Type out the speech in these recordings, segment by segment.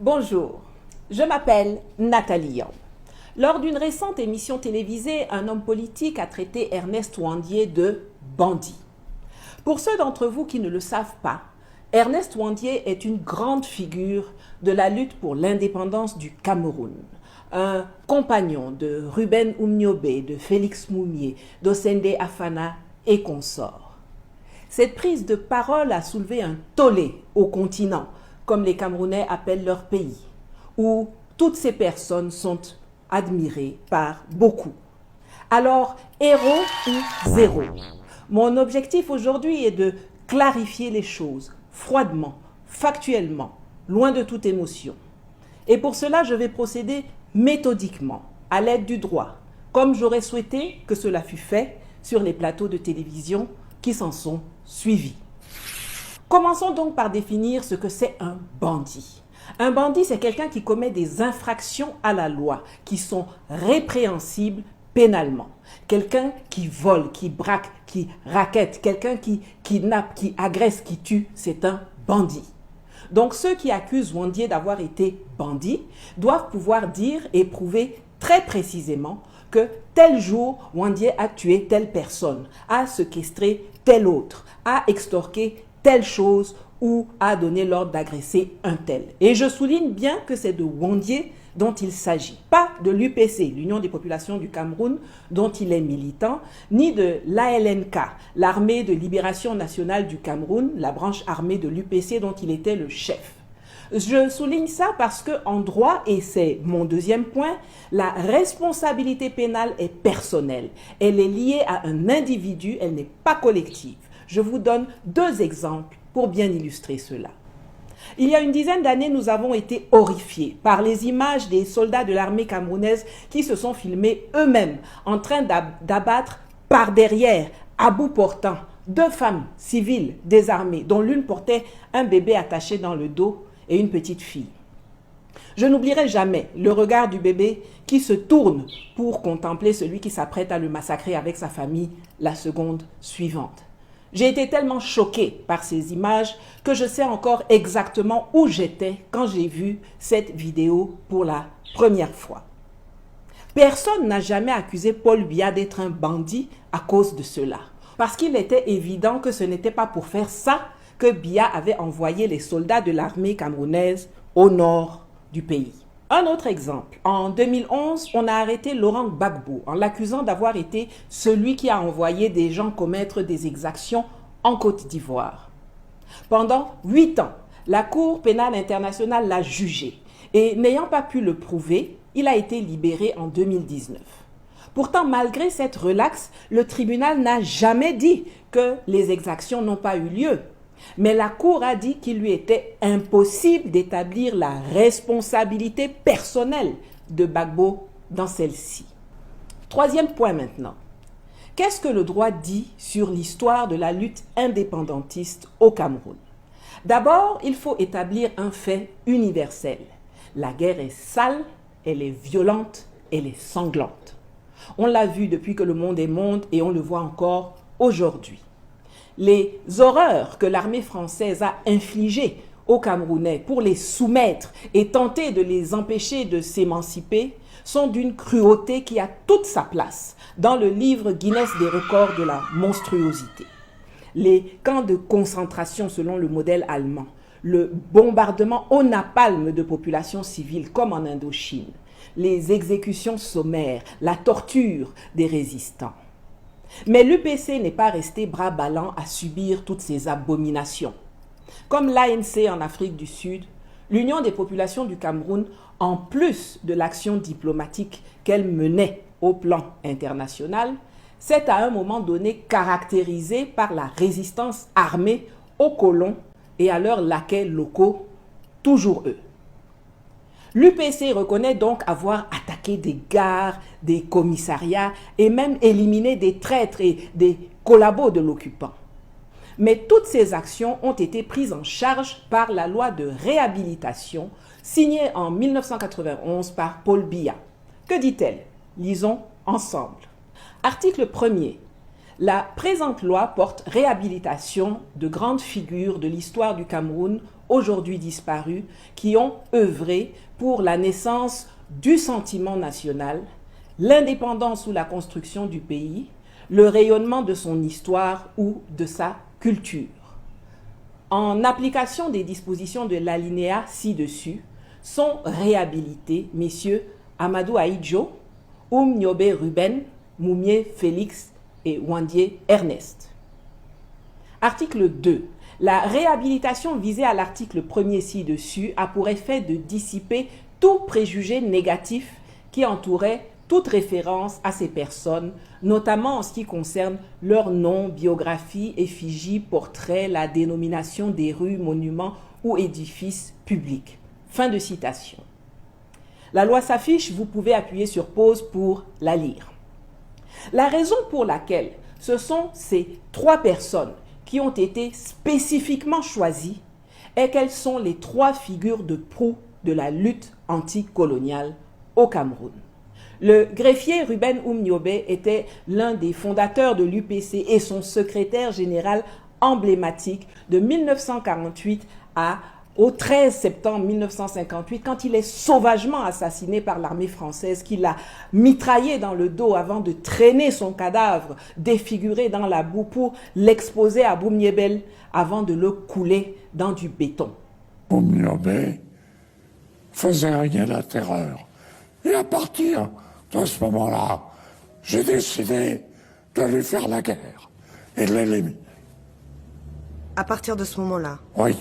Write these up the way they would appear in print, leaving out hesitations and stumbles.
Bonjour, je m'appelle Nathalie Young. Lors d'une récente émission télévisée, un homme politique a traité Ernest Ouandié de bandit. Pour ceux d'entre vous qui ne le savent pas, Ernest Ouandié est une grande figure de la lutte pour l'indépendance du Cameroun. Un compagnon de Ruben Oumniobé, de Félix Moumié, d'Osende Afana et consorts. Cette prise de parole a soulevé un tollé au continent, comme les Camerounais appellent leur pays, où toutes ces personnes sont admirées par beaucoup. Alors, héros ou zéro? Mon objectif aujourd'hui est de clarifier les choses, froidement, factuellement, loin de toute émotion. Et pour cela, je vais procéder méthodiquement, à l'aide du droit, comme j'aurais souhaité que cela fût fait sur les plateaux de télévision qui s'en sont suivis. Commençons donc par définir ce que c'est un bandit. Un bandit, c'est quelqu'un qui commet des infractions à la loi, qui sont répréhensibles pénalement. Quelqu'un qui vole, qui braque, qui rackette, quelqu'un qui kidnappe, qui agresse, qui tue, c'est un bandit. Donc ceux qui accusent Ouandié d'avoir été bandit doivent pouvoir dire et prouver très précisément que tel jour, Ouandié a tué telle personne, a séquestré tel autre, a extorqué telle chose ou a donné l'ordre d'agresser un tel. Et je souligne bien que c'est de Ouandié dont il s'agit, pas de l'UPC, l'Union des populations du Cameroun, dont il est militant, ni de l'ALNK, l'Armée de libération nationale du Cameroun, la branche armée de l'UPC dont il était le chef. Je souligne ça parce qu'en droit, et c'est mon deuxième point, la responsabilité pénale est personnelle. Elle est liée à un individu, elle n'est pas collective. Je vous donne deux exemples pour bien illustrer cela. Il y a une dizaine d'années, nous avons été horrifiés par les images des soldats de l'armée camerounaise qui se sont filmés eux-mêmes en train d'abattre par derrière, à bout portant, deux femmes civiles désarmées, dont l'une portait un bébé attaché dans le dos et une petite fille. Je n'oublierai jamais le regard du bébé qui se tourne pour contempler celui qui s'apprête à le massacrer avec sa famille la seconde suivante. J'ai été tellement choquée par ces images que je sais encore exactement où j'étais quand j'ai vu cette vidéo pour la première fois. Personne n'a jamais accusé Paul Biya d'être un bandit à cause de cela, parce qu'il était évident que ce n'était pas pour faire ça que Biya avait envoyé les soldats de l'armée camerounaise au nord du pays. Un autre exemple, en 2011, on a arrêté Laurent Gbagbo en l'accusant d'avoir été celui qui a envoyé des gens commettre des exactions en Côte d'Ivoire. Pendant 8 ans, la Cour pénale internationale l'a jugé et n'ayant pas pu le prouver, il a été libéré en 2019. Pourtant, malgré cette relaxe, le tribunal n'a jamais dit que les exactions n'ont pas eu lieu. Mais la Cour a dit qu'il lui était impossible d'établir la responsabilité personnelle de Gbagbo dans celle-ci. Troisième point maintenant. Qu'est-ce que le droit dit sur l'histoire de la lutte indépendantiste au Cameroun? D'abord, il faut établir un fait universel. La guerre est sale, elle est violente, elle est sanglante. On l'a vu depuis que le monde est monde et on le voit encore aujourd'hui. Les horreurs que l'armée française a infligées aux Camerounais pour les soumettre et tenter de les empêcher de s'émanciper sont d'une cruauté qui a toute sa place dans le livre Guinness des records de la monstruosité. Les camps de concentration selon le modèle allemand, le bombardement au napalm de populations civiles comme en Indochine, les exécutions sommaires, la torture des résistants. Mais l'UPC n'est pas resté bras ballants à subir toutes ces abominations. Comme l'ANC en Afrique du Sud, l'Union des populations du Cameroun, en plus de l'action diplomatique qu'elle menait au plan international, s'est à un moment donné caractérisée par la résistance armée aux colons et à leurs laquais locaux, toujours eux. L'UPC reconnaît donc avoir attaqué des gares, des commissariats et même éliminé des traîtres et des collabos de l'occupant. Mais toutes ces actions ont été prises en charge par la loi de réhabilitation signée en 1991 par Paul Biya. Que dit-elle? Lisons ensemble. Article 1er. La présente loi porte réhabilitation de grandes figures de l'histoire du Cameroun aujourd'hui disparus, qui ont œuvré pour la naissance du sentiment national, l'indépendance ou la construction du pays, le rayonnement de son histoire ou de sa culture. En application des dispositions de l'alinéa ci-dessus, sont réhabilités messieurs Amadou Ahidjo, Nyobe Ruben, Moumié Félix et Wandié Ernest. Article 2. La réhabilitation visée à l'article 1er ci-dessus a pour effet de dissiper tout préjugé négatif qui entourait toute référence à ces personnes, notamment en ce qui concerne leur nom, biographie, effigie, portrait, la dénomination des rues, monuments ou édifices publics. Fin de citation. La loi s'affiche, vous pouvez appuyer sur pause pour la lire. La raison pour laquelle ce sont ces 3 personnes qui ont été spécifiquement choisies est qu'elles sont les 3 figures de proue de la lutte anticoloniale au Cameroun. Le greffier Ruben Nyobe était l'un des fondateurs de l'UPC et son secrétaire général emblématique de 1948 au 13 septembre 1958, quand il est sauvagement assassiné par l'armée française qui l'a mitraillé dans le dos avant de traîner son cadavre défiguré dans la boue pour l'exposer à Boumniebel avant de le couler dans du béton. Nyobe faisait régner la terreur. Et à partir de ce moment-là, j'ai décidé de lui faire la guerre et de l'éliminer. À partir de ce moment-là? Oui.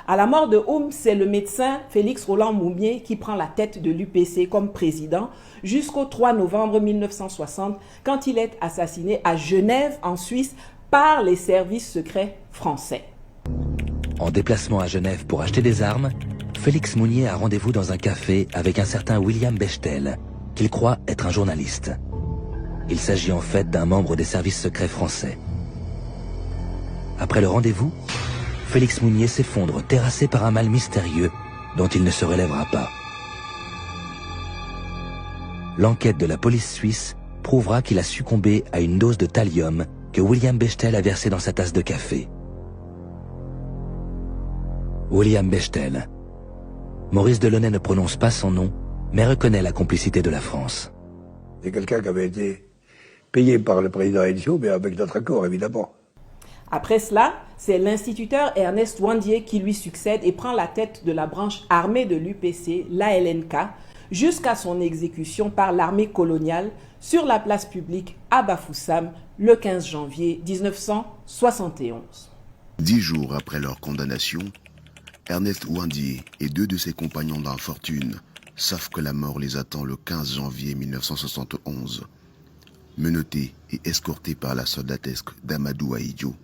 À la mort de c'est le médecin Félix Roland Moumié qui prend la tête de l'UPC comme président jusqu'au 3 novembre 1960, quand il est assassiné à Genève, en Suisse, par les services secrets français. En déplacement à Genève pour acheter des armes, Félix Mounier a rendez-vous dans un café avec un certain William Bechtel, qu'il croit être un journaliste. Il s'agit en fait d'un membre des services secrets français. Après le rendez-vous, Félix Mounier s'effondre, terrassé par un mal mystérieux dont il ne se relèvera pas. L'enquête de la police suisse prouvera qu'il a succombé à une dose de thallium que William Bechtel a versé dans sa tasse de café. William Bechtel. Maurice Delaunay ne prononce pas son nom, mais reconnaît la complicité de la France. C'est quelqu'un qui avait été payé par le président Ahidjo, mais avec notre accord, évidemment. Après cela, c'est l'instituteur Ernest Wandié qui lui succède et prend la tête de la branche armée de l'UPC, l'ALNK, jusqu'à son exécution par l'armée coloniale sur la place publique à Bafoussam le 15 janvier 1971. 10 jours après leur condamnation, Ernest Wandié et 2 de ses compagnons d'infortune savent que la mort les attend le 15 janvier 1971. Menottés et escortés par la soldatesque d'Amadou Ahidjo,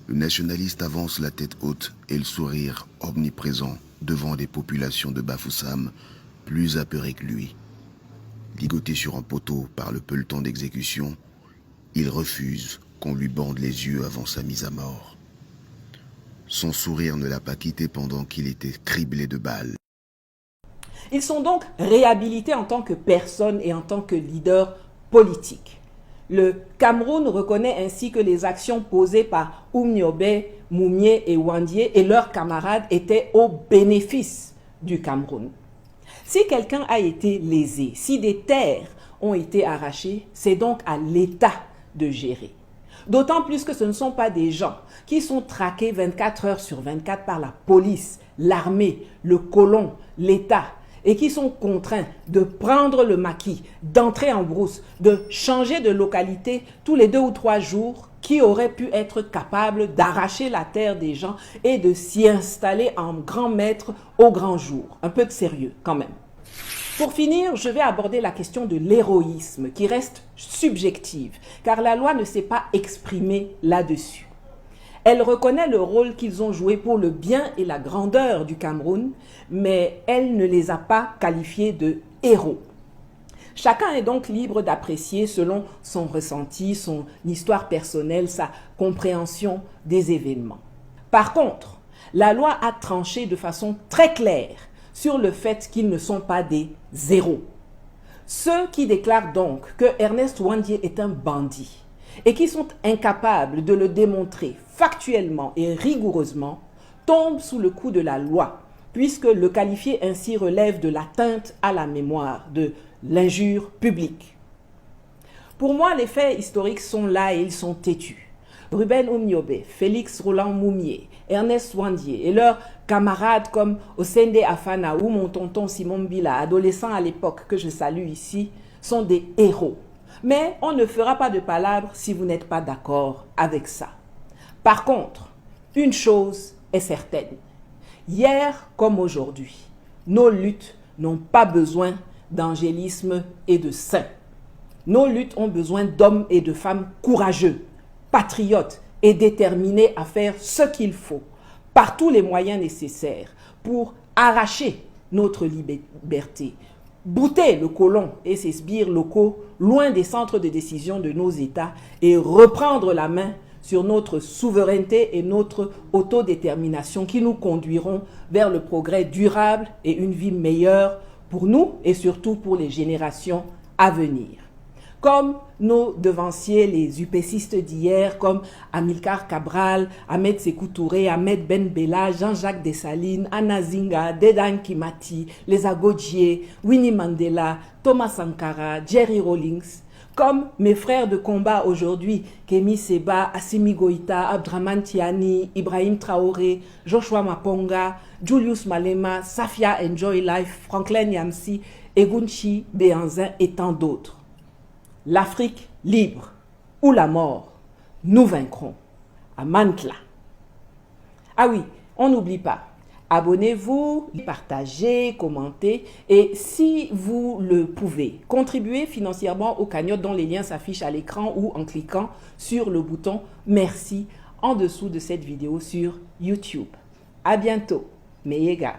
le nationaliste avance la tête haute et le sourire omniprésent devant des populations de Bafoussam plus apeurées que lui. Ligoté sur un poteau par le peloton d'exécution, il refuse qu'on lui bande les yeux avant sa mise à mort. Son sourire ne l'a pas quitté pendant qu'il était criblé de balles. Ils sont donc réhabilités en tant que personnes et en tant que leaders politiques. Le Cameroun reconnaît ainsi que les actions posées par Nyobe, Moumié et Wandié et leurs camarades étaient au bénéfice du Cameroun. Si quelqu'un a été lésé, si des terres ont été arrachées, c'est donc à l'État de gérer. D'autant plus que ce ne sont pas des gens qui sont traqués 24 heures sur 24 par la police, l'armée, le colon, l'État, et qui sont contraints de prendre le maquis, d'entrer en brousse, de changer de localité tous les 2 ou 3 jours, qui auraient pu être capables d'arracher la terre des gens et de s'y installer en grand maître au grand jour. Un peu de sérieux quand même. Pour finir, je vais aborder la question de l'héroïsme qui reste subjective, car la loi ne s'est pas exprimée là-dessus. Elle reconnaît le rôle qu'ils ont joué pour le bien et la grandeur du Cameroun, mais elle ne les a pas qualifiés de héros. Chacun est donc libre d'apprécier selon son ressenti, son histoire personnelle, sa compréhension des événements. Par contre, la loi a tranché de façon très claire sur le fait qu'ils ne sont pas des héros. Ceux qui déclarent donc que Ernest Wandié est un bandit et qui sont incapables de le démontrer factuellement et rigoureusement tombe sous le coup de la loi, puisque le qualifier ainsi relève de l'atteinte à la mémoire, de l'injure publique. Pour moi, les faits historiques sont là et ils sont têtus. Ruben Umniobe, Félix Roland Moumié, Ernest Ouandié et leurs camarades comme Osende Afana ou mon tonton Simon Bila, adolescent à l'époque que je salue ici, sont des héros. Mais on ne fera pas de palabres si vous n'êtes pas d'accord avec ça. Par contre, une chose est certaine. Hier comme aujourd'hui, nos luttes n'ont pas besoin d'angélisme et de saints. Nos luttes ont besoin d'hommes et de femmes courageux, patriotes et déterminés à faire ce qu'il faut, par tous les moyens nécessaires, pour arracher notre liberté, bouter le colon et ses sbires locaux loin des centres de décision de nos États et reprendre la main sur notre souveraineté et notre autodétermination qui nous conduiront vers le progrès durable et une vie meilleure pour nous et surtout pour les générations à venir. Comme nos devanciers, les UPCistes d'hier, comme Amilcar Cabral, Ahmed Sékou Touré, Ahmed Ben Bella, Jean-Jacques Dessalines, Anna Zinga, Dedan Kimati, les Agodjier, Winnie Mandela, Thomas Sankara, Jerry Rawlings, comme mes frères de combat aujourd'hui, Kémy Seba, Assimi Goïta, Abdraman Tiani, Ibrahim Traoré, Joshua Maponga, Julius Malema, Safia Enjoy Life, Franklin Yamsi, Egunchi Béanzin et tant d'autres. L'Afrique libre ou la mort, nous vaincrons. À Mantla. Ah oui, on n'oublie pas. Abonnez-vous, partagez, commentez et si vous le pouvez, contribuez financièrement au cagnotte dont les liens s'affichent à l'écran ou en cliquant sur le bouton merci en dessous de cette vidéo sur YouTube. À bientôt, Meyega.